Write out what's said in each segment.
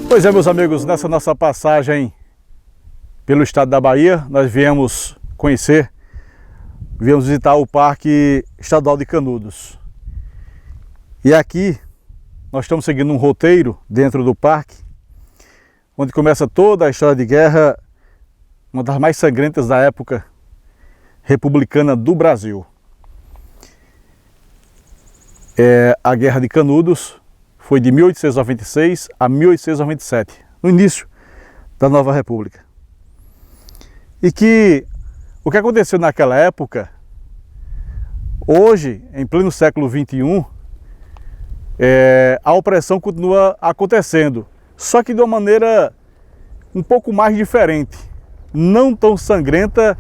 Pois é, meus amigos, nessa nossa passagem pelo estado da Bahia, nós viemos visitar o Parque Estadual de Canudos. E aqui nós estamos seguindo um roteiro dentro do parque, onde começa toda a história de guerra, uma das mais sangrentas da época republicana do Brasil. A Guerra de Canudos foi de 1896 a 1897, no início da nova república. E que o que aconteceu naquela época, hoje, em pleno século XXI, a opressão continua acontecendo, só que de uma maneira um pouco mais diferente, não tão sangrenta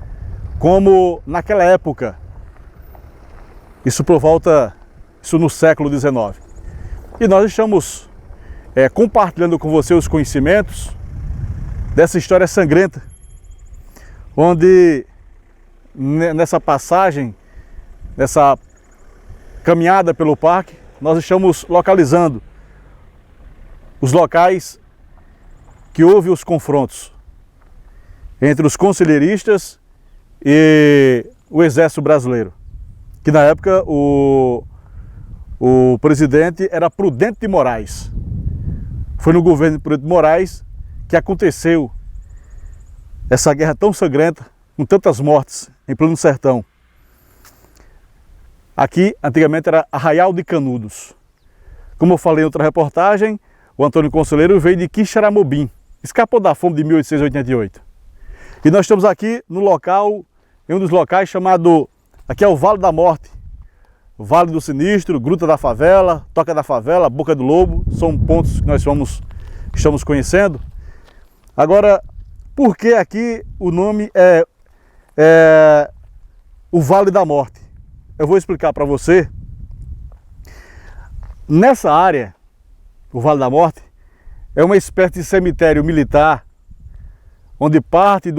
como naquela época, isso no século XIX. E nós estamos compartilhando com você os conhecimentos dessa história sangrenta, onde nessa passagem, nessa caminhada pelo parque, nós estamos localizando os locais que houve os confrontos entre os conselheiristas e o Exército Brasileiro, que na época o presidente era Prudente de Moraes. Foi no governo de Prudente de Moraes que aconteceu essa guerra tão sangrenta, com tantas mortes em pleno sertão. Aqui, antigamente, era Arraial de Canudos. Como eu falei em outra reportagem, o Antônio Conselheiro veio de Quixeramobim, escapou da fome de 1888. E nós estamos aqui no local, em um dos locais chamado, aqui é o Vale da Morte, Vale do Sinistro, Gruta da Favela, Toca da Favela, Boca do Lobo, são pontos que nós estamos conhecendo. Agora, por que aqui o nome é o Vale da Morte? Eu vou explicar para você. Nessa área, o Vale da Morte é uma espécie de cemitério militar, onde parte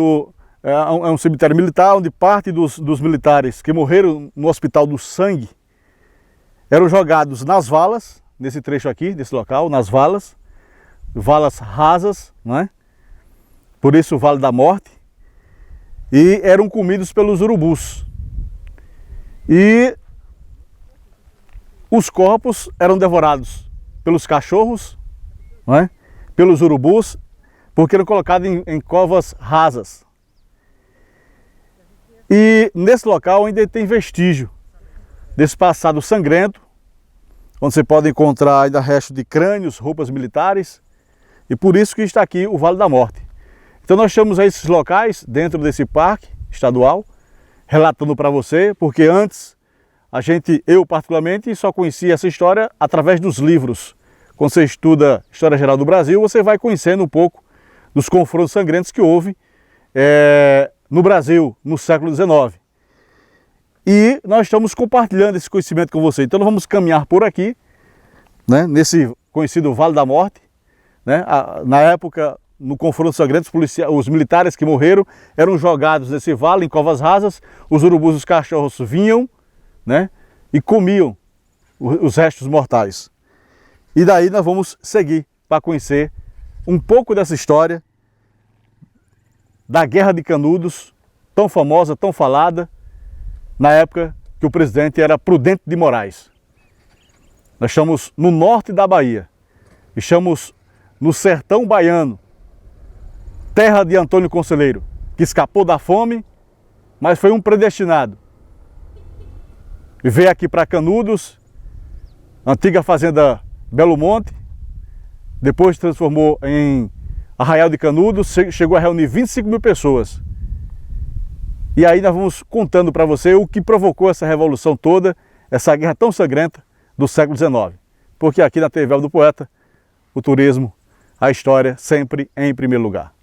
é um cemitério militar onde parte dos militares que morreram no Hospital do Sangue eram jogados nas valas, nesse trecho aqui, desse local, nas valas rasas, não é? Por isso o Vale da Morte, e eram comidos pelos urubus. E os corpos eram devorados pelos cachorros, não é? Pelos urubus, porque eram colocados em covas rasas. E nesse local ainda tem vestígio desse passado sangrento, onde você pode encontrar ainda restos de crânios, roupas militares, e por isso que está aqui o Vale da Morte. Então nós estamos a esses locais dentro desse parque estadual, relatando para você, porque antes eu particularmente só conhecia essa história através dos livros. Quando você estuda História Geral do Brasil, você vai conhecendo um pouco dos confrontos sangrentos que houve no Brasil no século XIX. E nós estamos compartilhando esse conhecimento com você. Então nós vamos caminhar por aqui, né, nesse conhecido Vale da Morte, né? Na época, no confronto sangrento, os militares que morreram eram jogados nesse vale, em covas rasas, os urubus e os cachorros vinham, né, e comiam os restos mortais. E daí nós vamos seguir para conhecer um pouco dessa história da Guerra de Canudos, tão famosa, tão falada, na época que o presidente era Prudente de Moraes. Nós estamos no norte da Bahia, estamos no sertão baiano, terra de Antônio Conselheiro, que escapou da fome, mas foi um predestinado. E veio aqui para Canudos, antiga fazenda Belo Monte, depois se transformou em Arraial de Canudos, chegou a reunir 25 mil pessoas. E aí nós vamos contando para você o que provocou essa revolução toda, essa guerra tão sangrenta do século XIX. Porque aqui na TV do Poeta, o turismo, a história sempre em primeiro lugar.